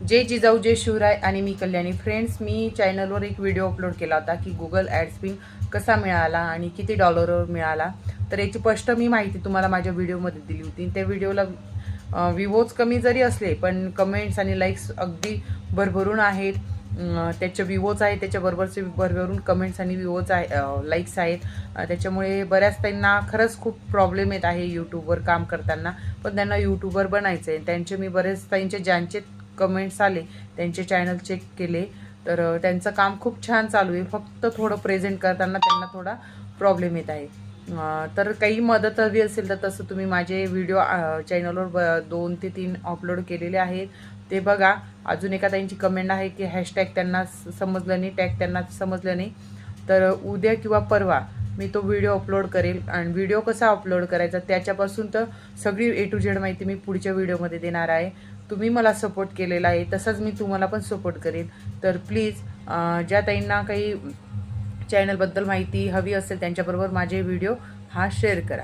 जय जिजाऊ जय शिवराय आणि मी कल्याणी. फ्रेंड्स, मी चॅनलवर एक व्हिडिओ अपलोड केला होता की गुगल ॲड्स पिन कसा मिळाला आणि किती डॉलरवर मिळाला. तर याची स्पष्ट मी माहिती तुम्हाला माझ्या व्हिडिओमध्ये दिली होती. त्या व्हिडिओला व्ह्यूज कमी जरी असले पण कमेंट्स आणि लाईक्स अगदी भरभरून आहेत. त्याचे व्ह्यूज आहेत, त्याच्याबरोबरचे भरभरून कमेंट्स आणि व्ह्यूज आहे, लाईक्स आहेत. त्याच्यामुळे बऱ्याच त्यांना खरंच खूप प्रॉब्लेम येत आहे यूट्यूबवर काम करताना. पण त्यांना यूट्यूबर बनायचं आहे. त्यांचे मी बरेच त्यांचे ज्यांचे कमेंट्स आले त्यांचे चॅनल चेक केले तर त्यांचं काम खूप छान चालू आहे. फक्त थोडं प्रेझेंट करताना त्यांना थोडा प्रॉब्लेम येत आहे. तर काही मदत हवी असेल तर तसं तुम्ही माझे व्हिडिओ चॅनलवर 2 ते 3 अपलोड केलेले आहेत, ते बघा. अजून एका त्यांची कमेंट आहे की हॅशटॅग त्यांना समजलं नाही, टॅग त्यांना समजलं नाही. तर उद्या किंवा परवा मी तो व्हिडिओ अपलोड करेल. आणि व्हिडिओ कसा अपलोड करायचा त्याच्यापासून तर सगळी A to Z माहिती मी पुढच्या व्हिडिओमध्ये देणार आहे. तुम्ही मला सपोर्ट केलेला आहे, तसंच मी तुम्हाला पण सपोर्ट करेन. तर प्लीज ज्या ताईंना काही चॅनलबद्दल माहिती हवी असेल त्यांच्याबरोबर माझे व्हिडिओ शेअर करा.